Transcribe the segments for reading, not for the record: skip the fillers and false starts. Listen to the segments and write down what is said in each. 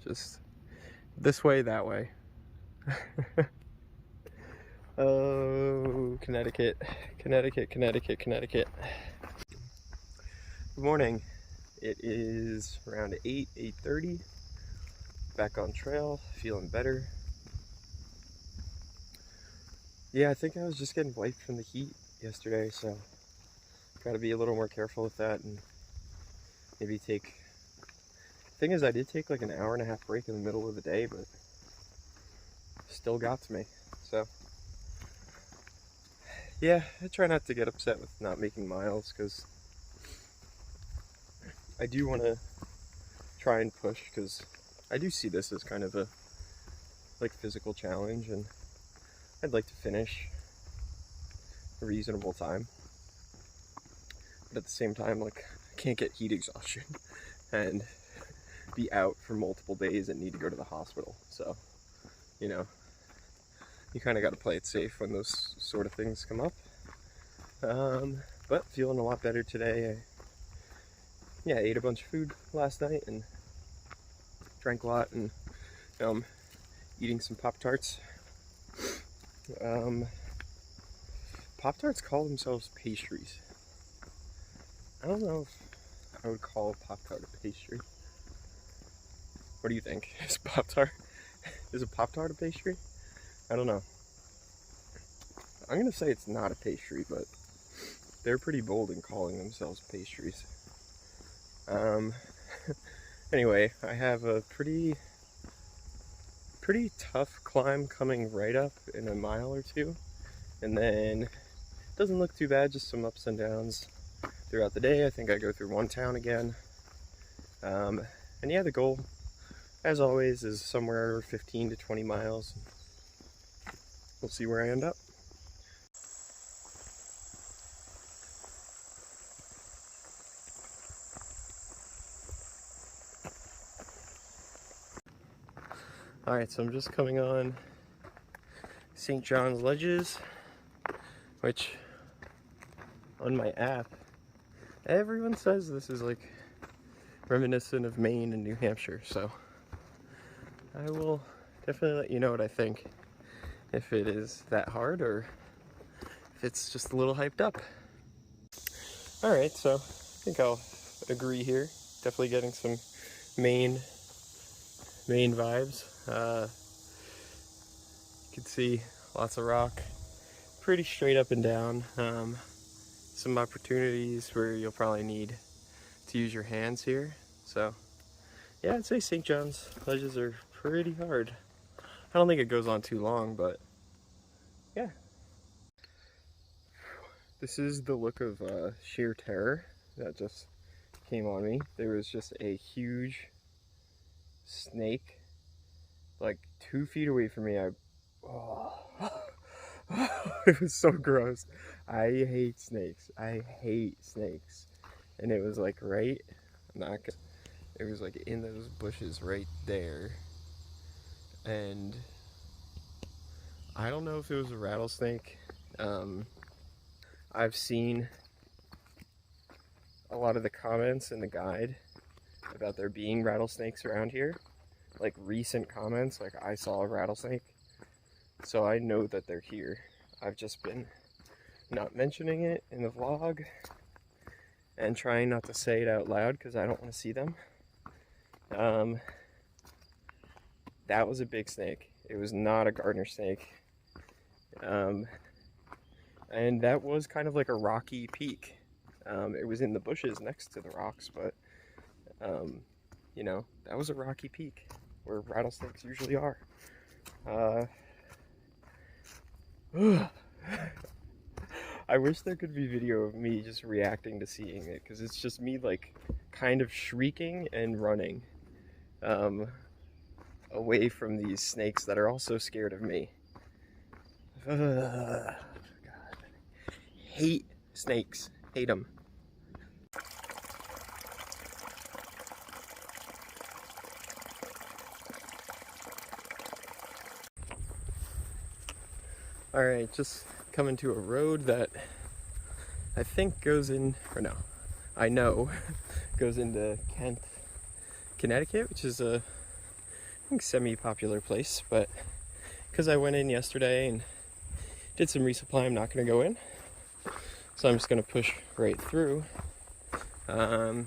Just this way, that way. Oh, Connecticut, Connecticut, Connecticut, Connecticut. Good morning. It is around 8:30. Back on trail, feeling better. Yeah, I think I was just getting wiped from the heat yesterday, so gotta be a little more careful with that and maybe take... Thing is, I did take like an hour and a half break in the middle of the day, but still got to me. So yeah, I try not to get upset with not making miles, because I do want to try and push, because I do see this as kind of a like physical challenge, and I'd like to finish a reasonable time. But at the same time, like, I can't get heat exhaustion and be out for multiple days and need to go to the hospital. So, you know, you kind of got to play it safe when those sort of things come up. But feeling a lot better today. I ate a bunch of food last night and drank a lot, and eating some Pop-Tarts. Pop-Tarts call themselves pastries. I don't know if I would call a Pop-Tart a pastry. What do you think? Is a Pop-Tart a pastry? I don't know. I'm gonna say it's not a pastry, but they're pretty bold in calling themselves pastries. Anyway, I have a pretty tough climb coming right up in a mile or two, and then it doesn't look too bad, just some ups and downs throughout the day. I think I go through one town again. And yeah, the goal, as always, is somewhere 15 to 20 miles. We'll see where I end up. Alright, so I'm just coming on St. John's Ledges, which on my app, everyone says this is like reminiscent of Maine and New Hampshire, so I will definitely let you know what I think, if it is that hard or if it's just a little hyped up. Alright, so I think I'll agree here. Definitely getting some Maine vibes. You can see lots of rock, pretty straight up and down. Some opportunities where you'll probably need to use your hands here. So yeah, I'd say St. John's Ledges are pretty hard. I don't think it goes on too long, but yeah. This is the look of sheer terror that just came on me. There was just a huge snake like 2 feet away from me. It was so gross. I hate snakes. And it was like right, it was like in those bushes right there. And I don't know if it was a rattlesnake. I've seen a lot of the comments in the guide about there being rattlesnakes around here. Like recent comments, like I saw a rattlesnake. So I know that they're here. I've just been not mentioning it in the vlog and trying not to say it out loud because I don't want to see them. That was a big snake. It was not a gardener snake. And that was kind of like a rocky peak. It was in the bushes next to the rocks, but you know, that was a rocky peak where rattlesnakes usually are. I wish there could be video of me just reacting to seeing it, because it's just me like kind of shrieking and running away from these snakes that are also scared of me. God. Hate snakes. Hate them. Alright, just coming to a road that I think goes in, or no, I know goes into Kent, Connecticut, which is a think, semi-popular place, but because I went in yesterday and did some resupply, I'm not going to go in. So I'm just going to push right through. But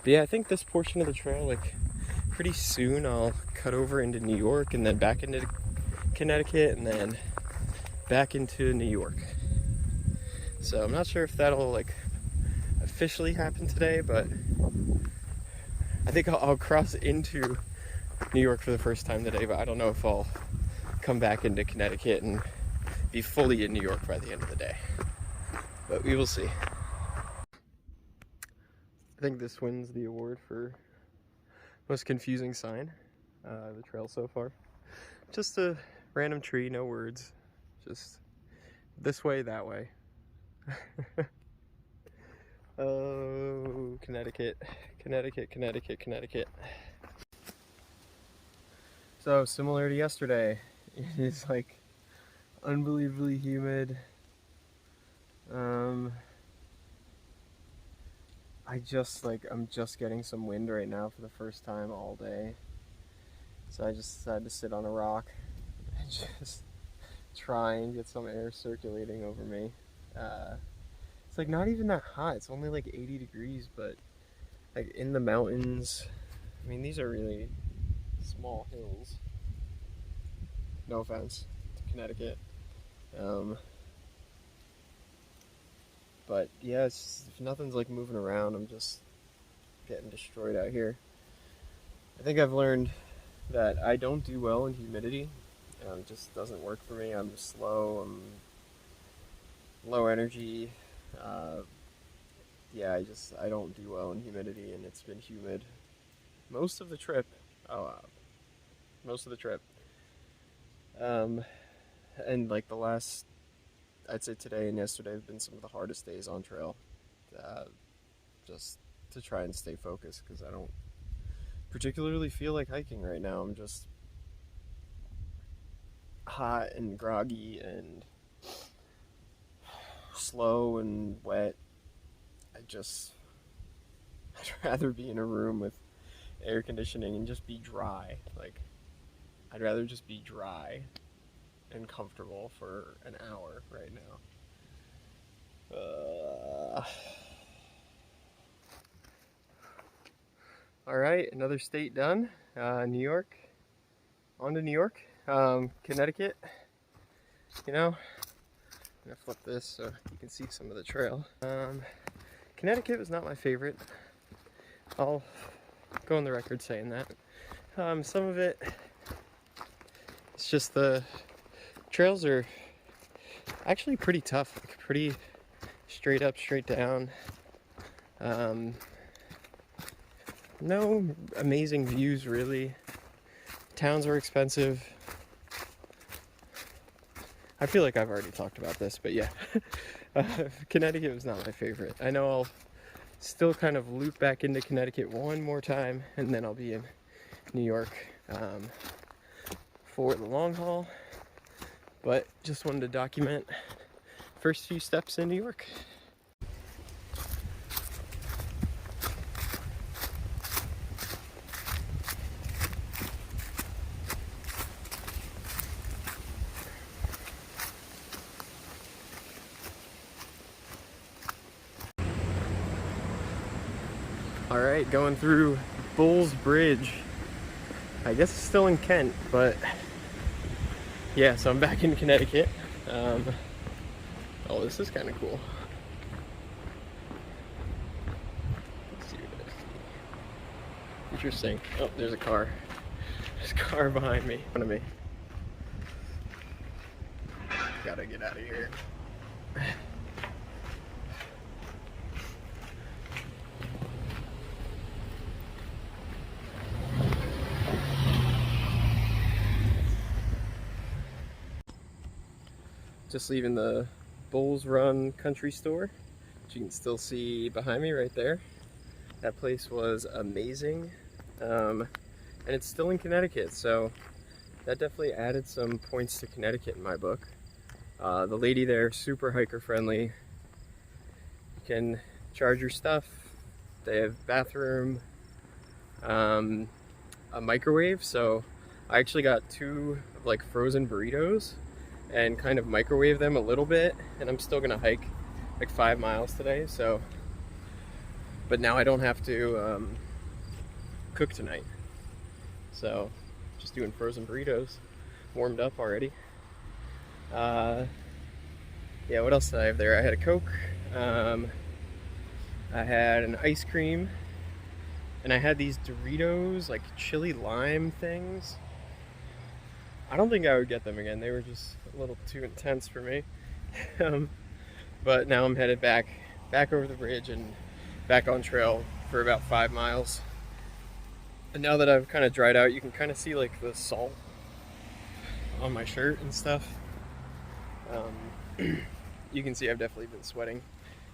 yeah, I think this portion of the trail, like, pretty soon I'll cut over into New York and then back into Connecticut and then back into New York. So I'm not sure if that'll, like, officially happen today, but I think I'll cross into New York for the first time today, but I don't know if I'll come back into Connecticut and be fully in New York by the end of the day. But we will see. I think this wins the award for most confusing sign, the trail so far. Just a random tree, no words. Just this way, that way. Oh, Connecticut, Connecticut, Connecticut, Connecticut. So, similar to yesterday, it is like unbelievably humid. I'm just getting some wind right now for the first time all day. So I just decided to sit on a rock and just try and get some air circulating over me. It's like not even that hot. It's only like 80 degrees, but like in the mountains, I mean, these are really small hills. No offense to Connecticut. But yeah, it's just, if nothing's like moving around, I'm just getting destroyed out here. I think I've learned that I don't do well in humidity. It just doesn't work for me. I'm slow, I'm low energy. Yeah, I don't do well in humidity, and it's been humid most of the trip. Most of the trip. And like the last, I'd say today and yesterday have been some of the hardest days on trail. Just to try and stay focused, because I don't particularly feel like hiking right now. I'm just hot and groggy and slow and wet. I'd rather be in a room with air conditioning and just be dry. Like, I'd rather just be dry and comfortable for an hour right now. Alright, another state done. New York. On to New York. Connecticut. You know, I'm gonna flip this so you can see some of the trail. Connecticut was not my favorite. I'll go on the record saying that. Some of it, it's just the trails are actually pretty tough, like pretty straight up, straight down. No amazing views really. Towns are expensive. I feel like I've already talked about this, but yeah. Connecticut was not my favorite. I know I'll still kind of loop back into Connecticut one more time, and then I'll be in New York for the long haul. But just wanted to document first few steps in New York. Alright, going through Bull's Bridge. I guess it's still in Kent, but yeah, so I'm back in Connecticut. Oh, this is kind of cool. Let's see what I see. Interesting. Oh, there's a car. There's a car behind me, in front of me. Gotta get out of here. Just leaving the Bulls Run country store, which you can still see behind me right there. That place was amazing, and it's still in Connecticut, so that definitely added some points to Connecticut in my book. The lady there, super hiker friendly. You can charge your stuff. They have bathroom, a microwave, so I actually got 2 like frozen burritos and kind of microwave them a little bit, and I'm still gonna hike like 5 miles today, so but now I don't have to cook tonight, so just doing frozen burritos, warmed up already. Yeah, what else did I have there? I had a Coke, I had an ice cream, and I had these Doritos, like chili lime things. I don't think I would get them again. They were just a little too intense for me. But now I'm headed back over the bridge and back on trail for about 5 miles. And now that I've kind of dried out, you can kind of see like the salt on my shirt and stuff. You can see I've definitely been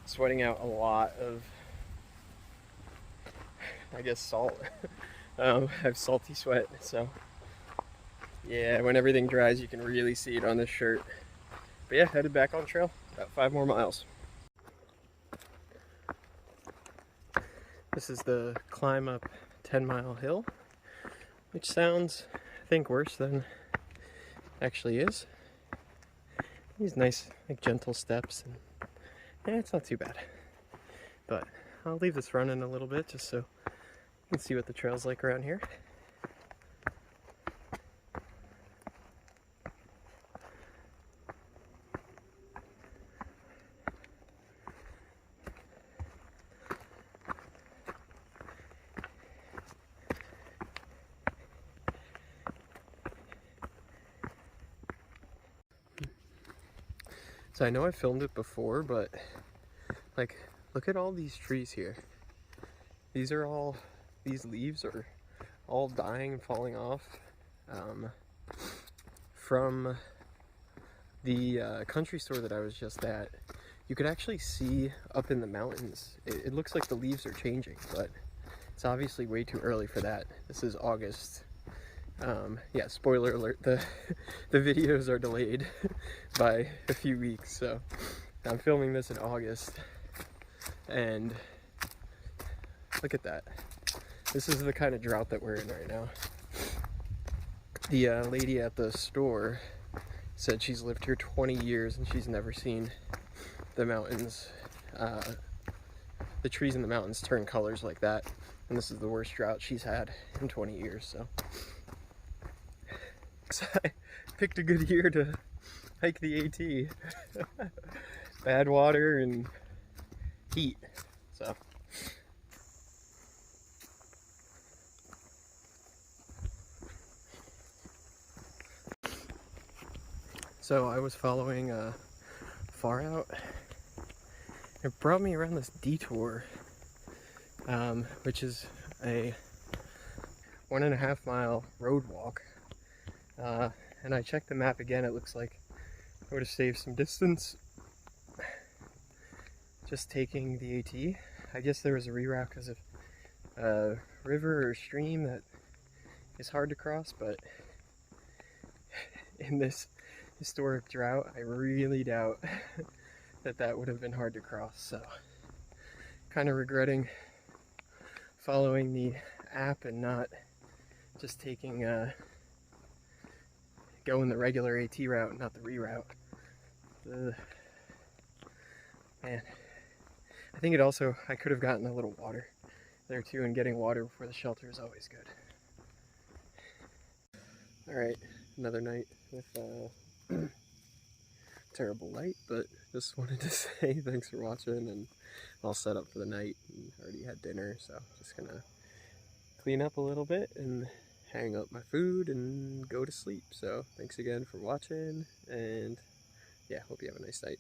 sweating out a lot of, I guess, salt. I have salty sweat, so yeah, when everything dries you can really see it on this shirt. But yeah, headed back on trail, about 5 more miles. This is the climb up 10-mile hill, which sounds, I think, worse than actually is. These nice, like, gentle steps, and yeah, it's not too bad. But I'll leave this running a little bit just so you can see what the trail's like around here. So I know I filmed it before, but like, look at all these trees here. These leaves are all dying and falling off from the country store that I was just at. You could actually see up in the mountains. It looks like the leaves are changing, but it's obviously way too early for that. This is August. Yeah, spoiler alert, the videos are delayed by a few weeks, so I'm filming this in August, and look at that. This is the kind of drought that we're in right now. The lady at the store said she's lived here 20 years and she's never seen the mountains, the trees in the mountains turn colors like that, and this is the worst drought she's had in 20 years, so. I picked a good year to hike the AT. Bad water and heat, so. So I was following Far Out. It brought me around this detour, which is a 1.5 mile road walk. And I checked the map again. It looks like I would have saved some distance just taking the AT. I guess there was a reroute because of a river or stream that is hard to cross, but in this historic drought, I really doubt that would have been hard to cross. So kind of regretting following the app and not just taking going the regular AT route, not the reroute. Man, I think I could have gotten a little water there too, and getting water before the shelter is always good. Alright, another night with terrible light, but just wanted to say thanks for watching, and all set up for the night and already had dinner, so just gonna clean up a little bit and hang up my food and go to sleep. So thanks again for watching, and yeah, hope you have a nice night.